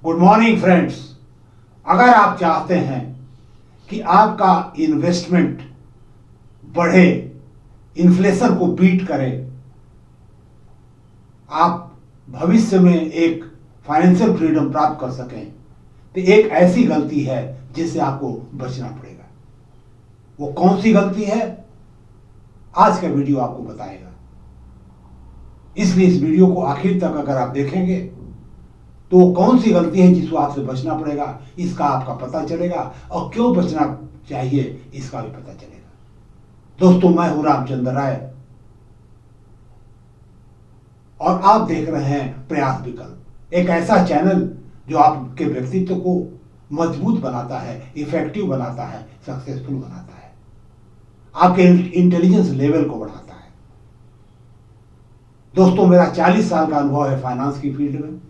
Good morning friends. अगर आप चाहते हैं कि आपका इन्वेस्टमेंट बढ़े, इन्फ्लेशन को बीट करे, आप भविष्य में एक फाइनेंशियल फ्रीडम प्राप्त कर सकें, तो एक ऐसी गलती है जिससे आपको बचना पड़ेगा। वो कौन सी गलती है, आज का वीडियो आपको बताएगा। इसलिए इस वीडियो को आखिर तक अगर आप देखेंगे तो वो कौन सी गलती है जिसको आपसे बचना पड़ेगा, इसका आपका पता चलेगा, और क्यों बचना चाहिए इसका भी पता चलेगा। दोस्तों, मैं हूं रामचंद्र राय और आप देख रहे हैं प्रयास विकल्प, एक ऐसा चैनल जो आपके व्यक्तित्व को मजबूत बनाता है, इफेक्टिव बनाता है, सक्सेसफुल बनाता है, आपके इंटेलिजेंस लेवल को बढ़ाता है। दोस्तों, मेरा 40 साल का अनुभव है फाइनेंस की फील्ड में।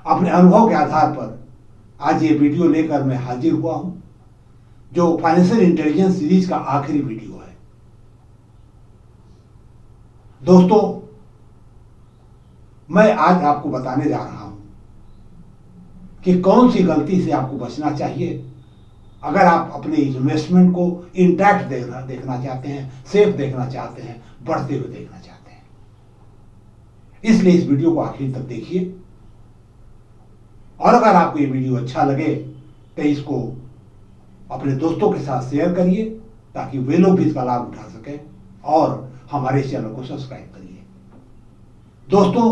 अपने अनुभव के आधार पर आज ये वीडियो लेकर मैं हाजिर हुआ हूं, जो फाइनेंशियल इंटेलिजेंस सीरीज का आखिरी वीडियो है। दोस्तों, मैं आज आपको बताने जा रहा हूं कि कौन सी गलती से आपको बचना चाहिए अगर आप अपने इन्वेस्टमेंट को इंटैक्ट देखना चाहते हैं, सेफ देखना चाहते हैं, बढ़ते हुए देखना चाहते हैं। इसलिए इस वीडियो को आखिर तक देखिए, और अगर आपको ये वीडियो अच्छा लगे तो इसको अपने दोस्तों के साथ शेयर करिए ताकि वे लोग भी इसका लाभ उठा सकें, और हमारे चैनल को सब्सक्राइब करिए। दोस्तों,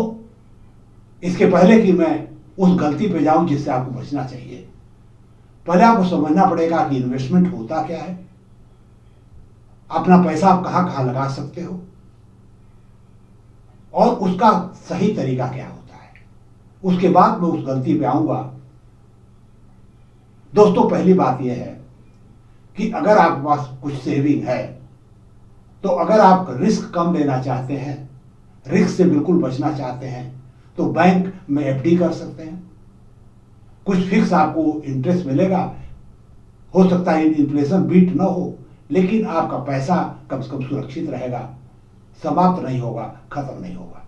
इसके पहले कि मैं उस गलती पे जाऊं जिससे आपको बचना चाहिए, पहले आपको समझना पड़ेगा कि इन्वेस्टमेंट होता क्या है, अपना पैसा आप कहां कहां लगा सकते हो, और उसका सही तरीका क्या होता है। उसके बाद मैं उस गलती पे आऊंगा। दोस्तों, पहली बात यह है कि अगर आपके पास कुछ सेविंग है तो अगर आप रिस्क कम लेना चाहते हैं, रिस्क से बिल्कुल बचना चाहते हैं, तो बैंक में एफडी कर सकते हैं। कुछ फिक्स आपको इंटरेस्ट मिलेगा, हो सकता है इन्फ्लेशन बीट ना हो, लेकिन आपका पैसा कम से कम सुरक्षित रहेगा, समाप्त नहीं होगा, खत्म नहीं होगा।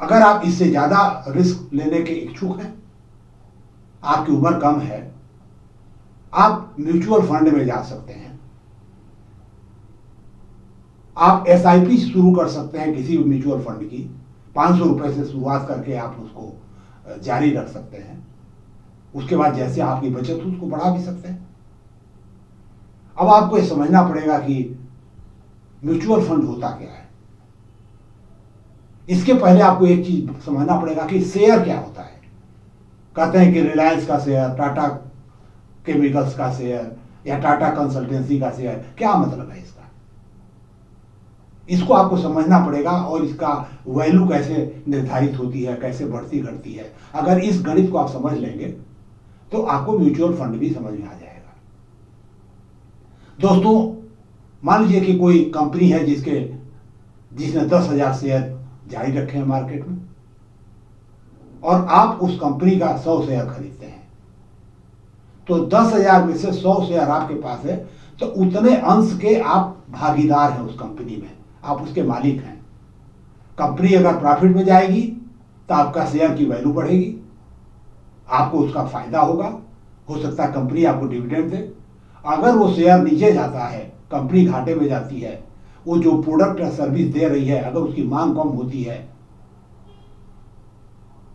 अगर आप इससे ज्यादा रिस्क लेने के इच्छुक हैं, आपकी उम्र कम है, आप म्यूचुअल फंड में जा सकते हैं। आप एसआईपी शुरू कर सकते हैं किसी भी म्यूचुअल फंड की। 500 रुपए से शुरुआत करके आप उसको जारी रख सकते हैं। उसके बाद जैसे आपकी बचत उसको बढ़ा भी सकते हैं। अब आपको यह समझना पड़ेगा कि म्यूचुअल फंड होता क्या है। इसके पहले आपको एक चीज समझना पड़ेगा कि शेयर क्या होता है। कहते हैं कि रिलायंस का शेयर, टाटा केमिकल्स का शेयर या टाटा कंसल्टेंसी का शेयर, क्या मतलब है इसका। इसको आपको समझना पड़ेगा, और इसका वैल्यू कैसे निर्धारित होती है, कैसे बढ़ती घटती है। अगर इस गणित को आप समझ लेंगे तो आपको म्यूचुअल फंड भी समझ में आ जाएगा। दोस्तों, मान लीजिए कि कोई कंपनी है जिसने 10,000 शेयर जारी रखे हैं मार्केट में, और आप उस कंपनी का 100 शेयर खरीदते हैं, तो 10,000 में से 100 शेयर आपके पास है, तो उतने अंश के आप भागीदार हैं उस कंपनी में, आप उसके मालिक हैं। कंपनी अगर प्रॉफिट में जाएगी तो आपका शेयर की वैल्यू बढ़ेगी, आपको उसका फायदा होगा, हो सकता है कंपनी आपको डिविडेंड दे। अगर वो शेयर नीचे जाता है, कंपनी घाटे में जाती है, वो जो प्रोडक्ट या सर्विस दे रही है, अगर उसकी मांग कम होती है,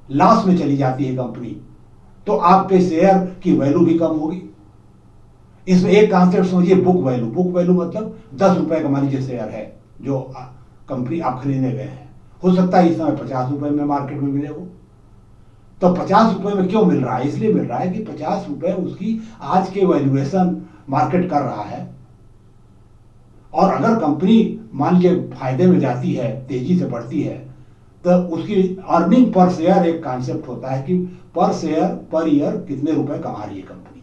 लॉस में चली जाती है कंपनी, तो आपके शेयर की वैल्यू भी कम होगी। इसमें एक कॉन्सेप्ट समझिए, बुक वैल्यू। बुक वैल्यू मतलब 10 रुपए का मान लीजिए शेयर है जो कंपनी आप खरीदने गए हैं, हो सकता है इस समय 50 रुपए में मार्केट में मिले हो। तो 50 रुपए में क्यों मिल रहा है? इसलिए मिल रहा है कि 50 रुपए उसकी आज के वैल्यूएशन मार्केट कर रहा है। और अगर कंपनी मान लीजिए फायदे में जाती है, तेजी से बढ़ती है, तो उसकी अर्निंग पर शेयर एक कॉन्सेप्ट होता है कि पर शेयर पर ईयर कितने रुपए कमा रही है कंपनी।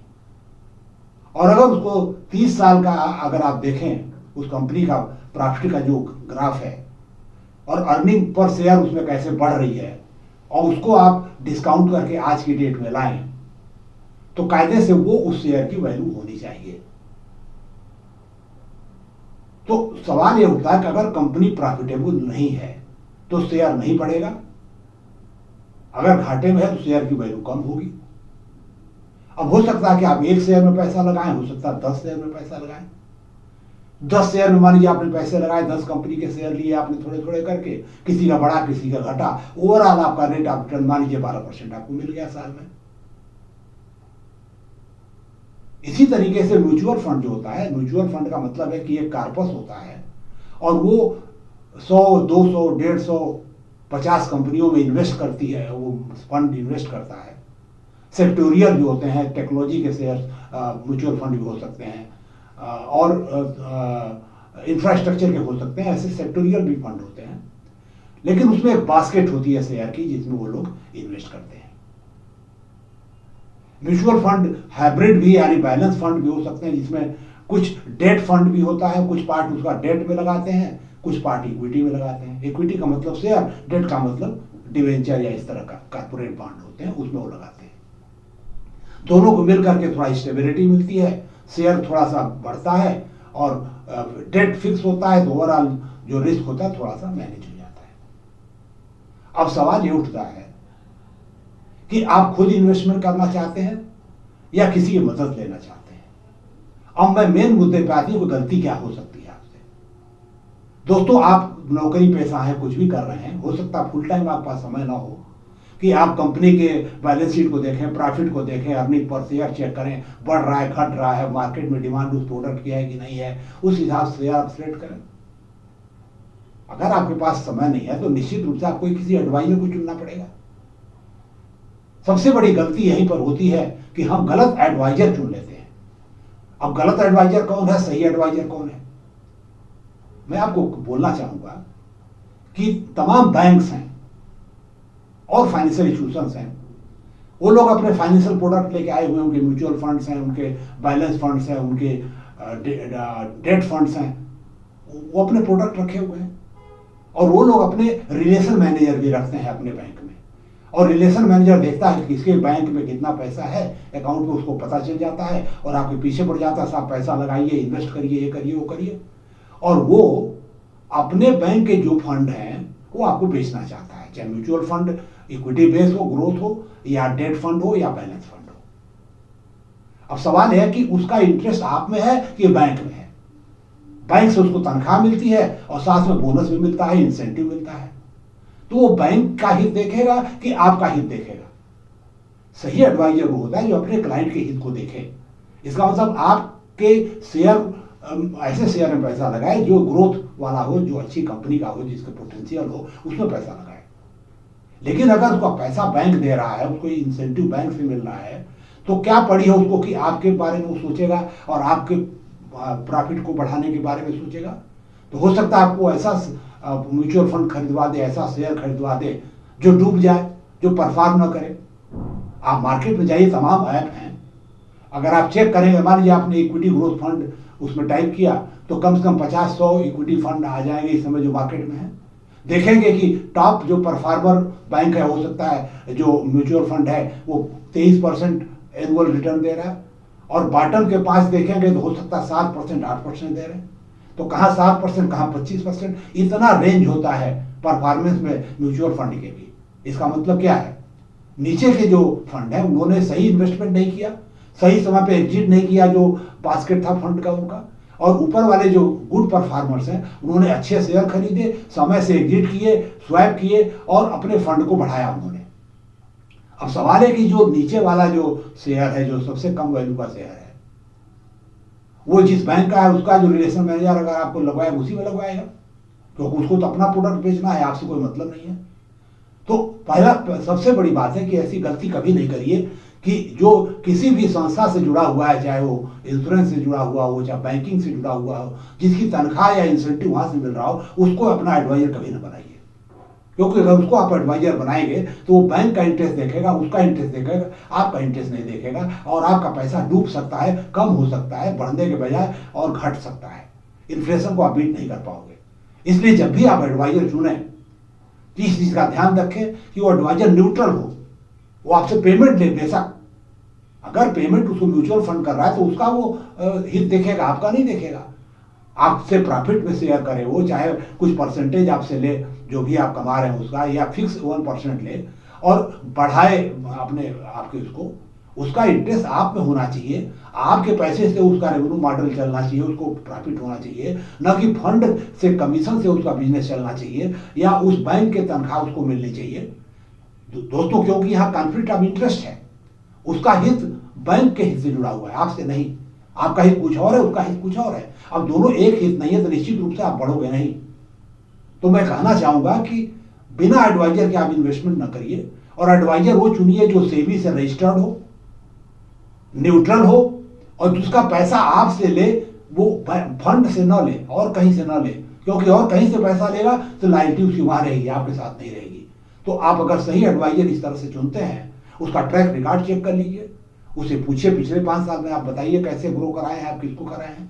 और अगर उसको 30 साल का अगर आप देखें उस कंपनी का प्रॉफिट का जो ग्राफ है, और अर्निंग पर शेयर उसमें कैसे बढ़ रही है, और उसको आप डिस्काउंट करके आज की डेट में लाएं, तो कायदे से वो उस शेयर की वैल्यू होनी चाहिए। तो सवाल यह उठता है कि अगर कंपनी प्रॉफिटेबल नहीं है तो शेयर नहीं बढ़ेगा, अगर घाटे में है तो शेयर की वैल्यू कम होगी। अब हो सकता है कि आप 1 शेयर में पैसा लगाएं, हो सकता है 10 शेयर में पैसा लगाएं। 10 शेयर में मान लीजिए आपने पैसे लगाए, 10 कंपनी के शेयर लिए आपने थोड़े थोड़े करके, किसी का बढ़ा किसी का घटा, ओवरऑल आपका रेट ऑफ रिटर्न मान लीजिए 12% आपको मिल गया साल में। इसी तरीके से म्यूचुअल फंड जो होता है, म्यूचुअल फंड का मतलब है कि एक कार्पस होता है और वो 100, 200, 150, 50 कंपनियों में इन्वेस्ट करती है, वो फंड इन्वेस्ट करता है। सेक्टोरियल भी होते हैं, टेक्नोलॉजी के शेयर म्यूचुअल फंड भी हो सकते हैं, और इंफ्रास्ट्रक्चर के हो सकते हैं, ऐसे सेक्टोरियल भी फंड होते हैं। लेकिन उसमें एक बास्केट होती है शेयर की जिसमें वो लोग इन्वेस्ट करते हैं। म्यूचुअल फंड हाइब्रिड भी यानी बैलेंस फंड भी हो सकते हैं, जिसमें कुछ डेट फंड भी होता है, कुछ पार्ट उसका डेट में लगाते हैं, कुछ पार्ट इक्विटी में लगाते हैं। इक्विटी का मतलब शेयर, डेट का मतलब डिवेंचर या इस तरह का कॉर्पोरेट बॉन्ड होते हैं, उसमें वो लगाते हैं। दोनों को मिलकर के थोड़ा स्टेबिलिटी मिलती है, शेयर थोड़ा सा बढ़ता है और डेट फिक्स होता है, तो ओवरऑल जो रिस्क होता है थोड़ा सा मैनेज हो जाता है। अब सवाल ये उठता है कि आप खुद इन्वेस्टमेंट करना चाहते हैं या किसी की मदद लेना चाहते हैं। अब मैं मेन मुद्दे पे आती हूँ कि गलती क्या हो सकती है आपसे। दोस्तों, आप नौकरी पेशा है, कुछ भी कर रहे हैं, हो सकता है फुल टाइम आपके पास समय ना हो कि आप कंपनी के बैलेंस शीट को देखें, प्रॉफिट को देखें, अर्निंग पर शेयर चेक करें, बढ़ रहा है घट रहा है, मार्केट में डिमांड उस प्रोडक्ट की है कि नहीं है, उस हिसाब से आप सिलेक्ट करें। अगर आपके पास समय नहीं है तो निश्चित रूप से आपको किसी एडवाइजर को चुनना पड़ेगा। सबसे बड़ी गलती यहीं पर होती है कि हम गलत एडवाइजर चुन लेते हैं। अब गलत एडवाइजर कौन है, सही एडवाइजर कौन है? मैं आपको बोलना चाहूंगा कि तमाम बैंक्स हैं और फाइनेंशियल इंस्टीट्यूशंस हैं, वो लोग अपने फाइनेंशियल प्रोडक्ट लेके आए हुए हैं, उनके म्यूचुअल फंड्स हैं, उनके बैलेंस फंड्स हैं, उनके डेट फंड्स हैं, वो अपने प्रोडक्ट रखे हुए हैं। और वो लोग अपने रिलेशन मैनेजर भी रखते हैं अपने बैंक में, और रिलेशन मैनेजर देखता है कि किसके बैंक में कितना पैसा है अकाउंट में, उसको पता चल जाता है और आपके पीछे पड़ जाता है, साहब पैसा लगाइए, इन्वेस्ट करिए, ये करिए, वो करिए। और वो अपने बैंक के जो फंड हैं वो आपको बेचना चाहता है, चाहे म्यूचुअल फंड इक्विटी बेस हो, ग्रोथ हो, या डेट फंड हो, या बैलेंस फंड हो। अब सवाल है कि उसका इंटरेस्ट आप में है कि बैंक में है। बैंक से उसको तनख्वाह मिलती है और साथ में बोनस भी मिलता है, इंसेंटिव मिलता है, तो वो बैंक का हित देखेगा कि आपका हित देखेगा? सही एडवाइजर वो होता है जो अपने क्लाइंट के हित को देखे। इसका मतलब आपके शेयर, ऐसे शेयर में पैसा लगाए जो ग्रोथ वाला हो, जो अच्छी कंपनी का हो, जिसका पोटेंशियल हो, उसमें पैसा लगाए। लेकिन अगर उसका पैसा बैंक दे रहा है, उसको इंसेंटिव बैंक से मिल रहा है, तो क्या पड़ी है उसको कि आपके बारे में वो सोचेगा और आपके प्रॉफिट को बढ़ाने के बारे में सोचेगा? तो हो सकता है आपको ऐसा म्यूचुअल फंड खरीदवा दे, ऐसा शेयर खरीदवा दे जो डूब जाए, जो परफॉर्म ना करे। आप मार्केट में जाइए, तमाम ऐप हैं, अगर आप चेक करेंगे, मान लीजिए आपने इक्विटी ग्रोथ फंड उसमें टाइप किया तो कम से कम 50-100 इक्विटी फंड आ जाएंगे इस समय जो मार्केट में है। देखेंगे कि टॉप जो परफॉर्मर बैंक है, हो सकता है जो म्यूचुअल फंड है वो 23% एनुअल रिटर्न दे रहा है, और बॉटम के पास देखेंगे तो हो सकता है 7%, 8% दे रहे हैं। तो कहाँ 7%, कहाँ 25%, इतना रेंज होता है परफॉर्मेंस में म्यूचुअल फंड के भी। इसका मतलब क्या है? नीचे के जो फंड है उन्होंने सही इन्वेस्टमेंट नहीं किया, सही समय पे एग्जिट नहीं किया जो बास्केट था फंड का उनका, और ऊपर वाले जो गुड परफॉर्मर्स हैं उन्होंने अच्छे शेयर खरीदे, समय से एग्जिट किए, स्वैप किए और अपने फंड को बढ़ाया उन्होंने। अब सवाल है कि जो नीचे वाला जो शेयर है, जो सबसे कम वैल्यू का शेयर है, वो जिस बैंक का है उसका जो रिलेशन मैनेजर अगर आपको लगवाएगा उसी में लगवाएगा, क्योंकि उसको तो अपना प्रोडक्ट बेचना है, आपसे कोई मतलब नहीं है। तो पहला सबसे बड़ी बात है कि ऐसी गलती कभी नहीं करिए कि जो किसी भी संस्था से जुड़ा हुआ है, चाहे वो इंश्योरेंस से जुड़ा हुआ हो, चाहे बैंकिंग से जुड़ा हुआ हो, जिसकी तनख्वाह या इंसेंटिव वहां से मिल रहा हो, उसको अपना एडवाइजर कभी ना बनाइए। क्योंकि अगर उसको आप एडवाइजर बनाएंगे तो वो बैंक का इंटरेस्ट देखेगा, उसका इंटरेस्ट देखेगा, आपका इंटरेस्ट नहीं देखेगा, और आपका पैसा डूब सकता है, कम हो सकता है बढ़ने के बजाय, और घट सकता है। इन्फ्लेशन को आप बीट नहीं कर पाओगे। इसलिए जब भी आप एडवाइजर चुने तो इस चीज का ध्यान रखें कि वो एडवाइजर न्यूट्रल हो, वो आपसे पेमेंट ले। बेशक अगर पेमेंट उसको म्यूचुअल फंड कर रहा है तो उसका वो हित देखेगा, आपका नहीं देखेगा। आपसे प्रॉफिट में शेयर करे वो, चाहे कुछ परसेंटेज आपसे ले जो भी आप कमा रहे हैं उसका, या फिक्स 1% ले, और बढ़ाए अपने आपके उसको, उसका इंटरेस्ट आप में होना चाहिए। आपके पैसे से उसका रेवेन्यू मॉडल चलना चाहिए, उसको प्रॉफिट होना चाहिए, न कि फंड से कमीशन से उसका बिजनेस चलना चाहिए या उस बैंक के तनख्वाह उसको मिलनी चाहिए। दोस्तों, क्योंकि यहाँ कॉन्फ्लिक्ट ऑफ इंटरेस्ट है, उसका हित बैंक के हित से जुड़ा हुआ है, आपसे नहीं। आपका हित कुछ और है, उसका हित कुछ और है। अब दोनों एक हित नहीं है तो निश्चित रूप से आप बढ़ोगे नहीं। तो मैं कहना चाहूंगा कि बिना एडवाइजर के आप इन्वेस्टमेंट ना करिए, और एडवाइजर वो चुनिए जो सेबी से रजिस्टर्ड हो, न्यूट्रल हो, और जिसका पैसा आपसे ले वो फंड से ना ले और कहीं से ना ले, क्योंकि और कहीं से पैसा लेगा तो लायल्टी उसकी वहां रहेगी, आपके साथ नहीं रहेगी। तो आप अगर सही एडवाइजर इस तरह से चुनते हैं, उसका ट्रैक रिकॉर्ड चेक कर लीजिए, उसे पूछिए पिछले 5 साल में आप बताइए कैसे ग्रो कराए हैं, आप किसको कराए हैं।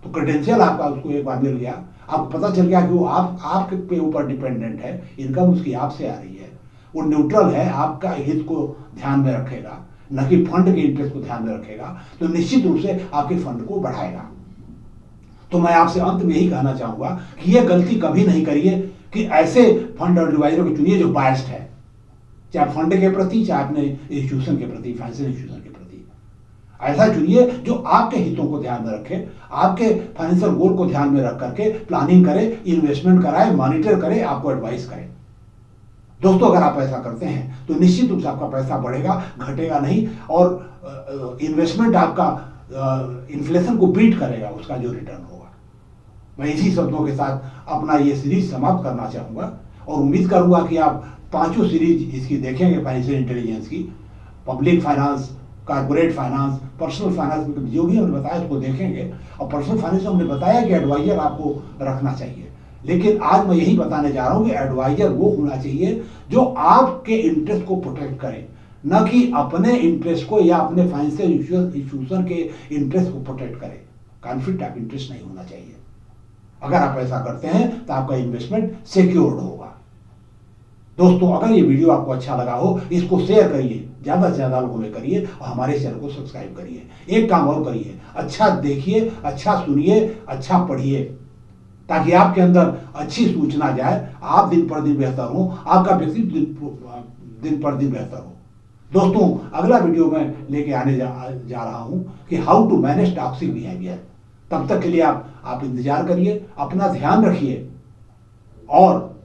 तो क्रेडेंशियल आपका उसको एक बार मिल गया, आपको पता चल गया कि वो आपके पे ऊपर डिपेंडेंट है, इनकम उसकी आपसे आ रही है, वो न्यूट्रल है, आपका हित को ध्यान में रखेगा, न कि फंड के इंटरेस्ट को ध्यान में रखेगा, तो निश्चित रूप से आपके फंड को बढ़ाएगा। तो मैं आपसे अंत में यही कहना चाहूंगा कि यह गलती कभी नहीं करिए कि ऐसे फंड और एडवाइजरों को चुनिए जो बायस्ड है, चाहे फंड के प्रति, चाहे अपने इंस्टीट्यूशन के प्रति, फाइनेंशियल इंस्टीट्यूशन के प्रति। ऐसा चुनिए जो आपके हितों को ध्यान में रखे, आपके फाइनेंशियल गोल को ध्यान में रख करके प्लानिंग करे, इन्वेस्टमेंट कराए, मॉनिटर करे, आपको एडवाइस करे। दोस्तों, अगर आप ऐसा करते हैं तो निश्चित रूप से आपका पैसा बढ़ेगा, घटेगा नहीं, और इन्वेस्टमेंट आपका इन्फ्लेशन को बीट करेगा, उसका जो रिटर्न होगा। मैं इसी शब्दों के साथ अपना ये सीरीज समाप्त करना चाहूंगा, और उम्मीद करूंगा कि आप 5 सीरीज इसकी देखेंगे, फाइनेंशियल इंटेलिजेंस की, public finance, corporate finance, personal finance में जो भी हमने बताया उसको देखेंगे। और पर्सनल फाइनेंस में हमने बताया कि एडवाइजर आपको रखना चाहिए, लेकिन आज मैं यही बताने जा रहा हूं कि एडवाइजर वो होना चाहिए जो आपके इंटरेस्ट को प्रोटेक्ट करे, न कि अपने इंटरेस्ट को या अपने फाइनेंशियल इंस्टीट्यूशन के इंटरेस्ट को प्रोटेक्ट करे। कॉन्फ्लिक्ट ऑफ इंटरेस्ट नहीं होना चाहिए। अगर आप ऐसा करते हैं तो आपका इन्वेस्टमेंट सिक्योर्ड होगा। दोस्तों, अगर ये वीडियो आपको अच्छा लगा हो, इसको शेयर करिए, ज्यादा से ज्यादा लोगों में करिए, और हमारे चैनल को सब्सक्राइब करिए। एक काम और करिए, अच्छा देखिए, अच्छा सुनिए, अच्छा पढ़िए, ताकि आपके अंदर अच्छी सूचना जाए, आप दिन पर दिन बेहतर हो, आपका व्यक्तित्व दिन पर दिन बेहतर हो। दोस्तों, अगला वीडियो में लेके आने जा रहा हूं कि how to manage toxic behaviour. तब तक के लिए आप इंतजार करिए, अपना ध्यान रखिए, और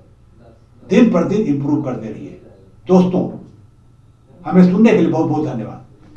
दिन पर दिन इंप्रूव करते रहिए। दोस्तों, हमें सुनने के लिए बहुत बहुत धन्यवाद।